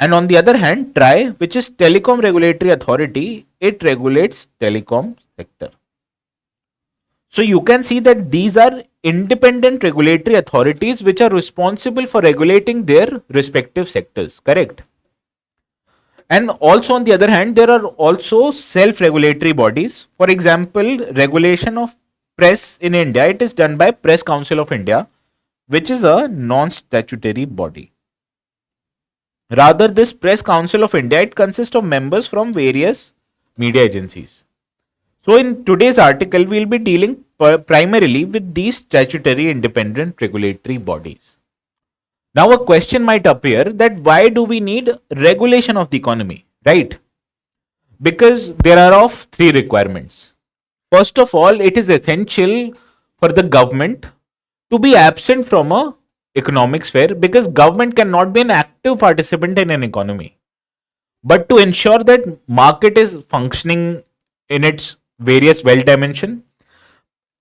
And on the other hand, TRAI, which is Telecom Regulatory Authority, it regulates telecom sector. So you can see that these are independent regulatory authorities which are responsible for regulating their respective sectors, correct? And also on the other hand, there are also self-regulatory bodies. For example, regulation of press in India, it is done by Press Council of India, which is a non-statutory body. Rather, this Press Council of India, it consists of members from various media agencies. So in today's article, we'll be dealing primarily with these statutory independent regulatory bodies. Now a question might appear that why do we need regulation of the economy, right? Because there are of three requirements. First of all, it is essential for the government to be absent from a economic sphere, because government cannot be an active participant in an economy. But to ensure that market is functioning in its various well dimension,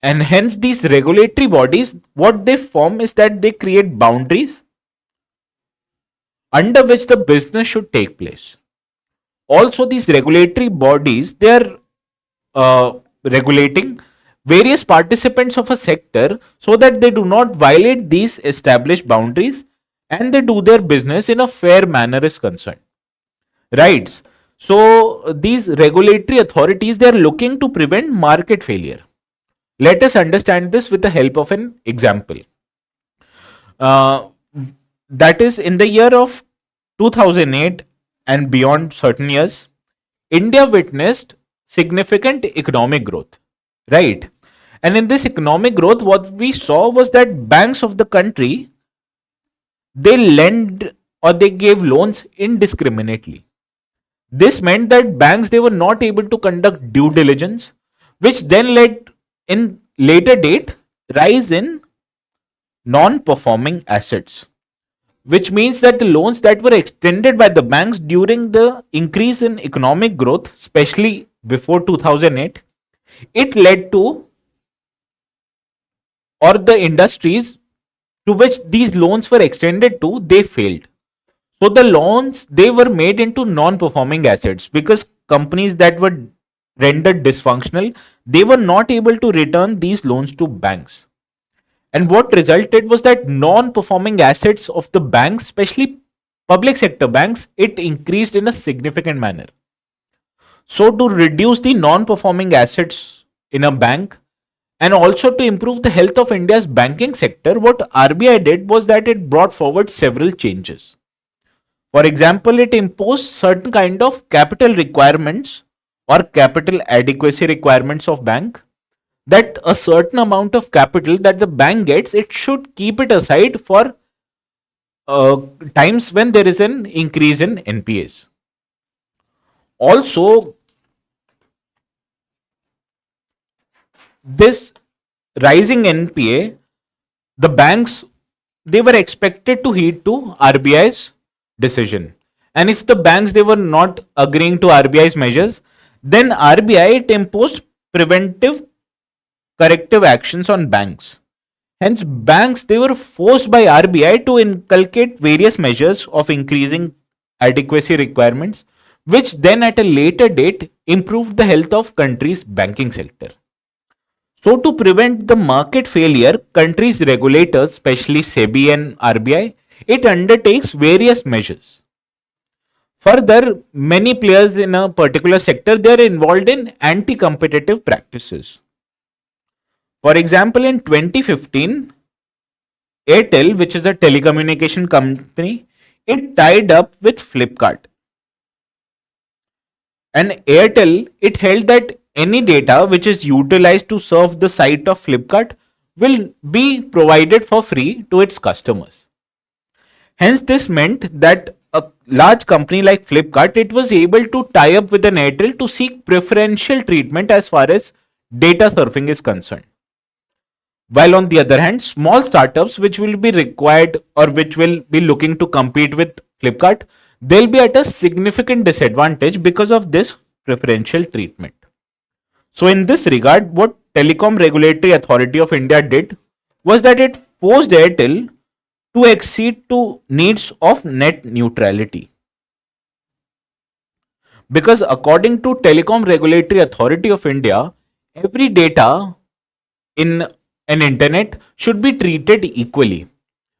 and hence these regulatory bodies, what they form is that they create boundaries under which the business should take place. Also, these regulatory bodies, they are regulating various participants of a sector so that they do not violate these established boundaries and they do their business in a fair manner is concerned. Right. So these regulatory authorities, they are looking to prevent market failure. Let us understand this with the help of an example. That is, in the year of 2008 and beyond certain years, India witnessed significant economic growth, right? And in this economic growth, what we saw was that banks of the country, they lend or they gave loans indiscriminately. This meant that banks, they were not able to conduct due diligence, which then led in later date rise in non-performing assets, which means that the loans that were extended by the banks during the increase in economic growth, especially before 2008, it led to, or the industries to which these loans were extended to, they failed. So the loans, they were made into non-performing assets because companies that were rendered dysfunctional, they were not able to return these loans to banks. And what resulted was that non-performing assets of the banks, especially public sector banks, it increased in a significant manner. So to reduce the non-performing assets in a bank and also to improve the health of India's banking sector, what RBI did was that it brought forward several changes. For example, it imposed certain kind of capital requirements or capital adequacy requirements of bank, that a certain amount of capital that the bank gets, it should keep it aside for times when there is an increase in NPAs. Also, this rising NPA, the banks, they were expected to heed to RBI's decision. And if the banks, they were not agreeing to RBI's measures, then RBI, it imposed preventive corrective actions on banks. Hence, banks, they were forced by RBI to inculcate various measures of increasing adequacy requirements, which then at a later date improved the health of country's banking sector. So to prevent the market failure, country's regulators, especially SEBI and RBI, it undertakes various measures. Further, many players in a particular sector, they are involved in anti-competitive practices. For example, in 2015, Airtel, which is a telecommunication company, it tied up with Flipkart. And Airtel, it held that any data which is utilized to serve the site of Flipkart will be provided for free to its customers. Hence, this meant that a large company like Flipkart, it was able to tie up with an Airtel to seek preferential treatment as far as data surfing is concerned. While on the other hand, small startups which will be required or which will be looking to compete with Flipkart, they'll be at a significant disadvantage because of this preferential treatment. So in this regard, what Telecom Regulatory Authority of India did was that it forced Airtel to accede to needs of net neutrality. Because according to Telecom Regulatory Authority of India, every data in an internet should be treated equally.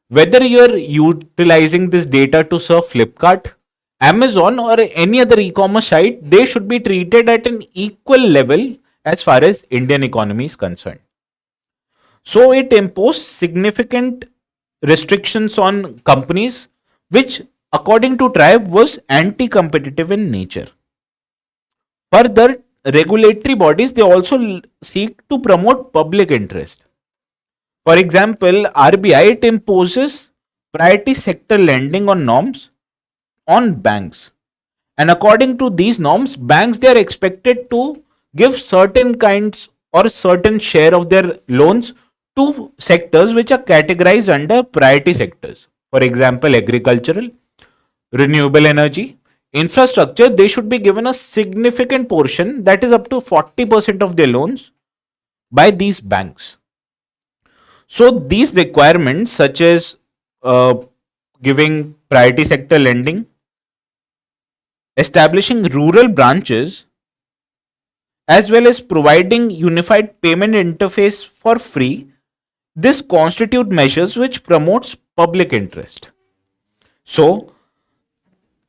Whether you are utilizing this data to serve Flipkart, Amazon or any other e-commerce site, they should be treated at an equal level as far as Indian economy is concerned. So it imposed significant restrictions on companies which according to Tribe was anti-competitive in nature. Further, regulatory bodies, they also seek to promote public interest. For example, RBI, it imposes priority sector lending on norms on banks. And according to these norms, banks, they are expected to give certain kinds or certain share of their loans to sectors which are categorized under priority sectors. For example, agricultural, renewable energy, infrastructure, they should be given a significant portion, that is up to 40% of their loans by these banks. So these requirements such as giving priority sector lending, establishing rural branches, as well as providing unified payment interface for free, this constitute measures which promotes public interest. So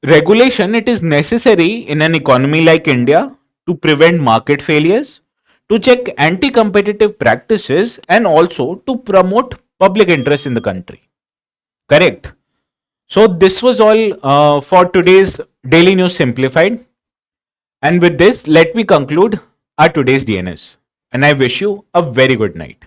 regulation, it is necessary in an economy like India to prevent market failures, to check anti-competitive practices, and also to promote public interest in the country. Correct. So this was all for today's Daily News Simplified. And with this, let me conclude our today's DNS. And I wish you a very good night.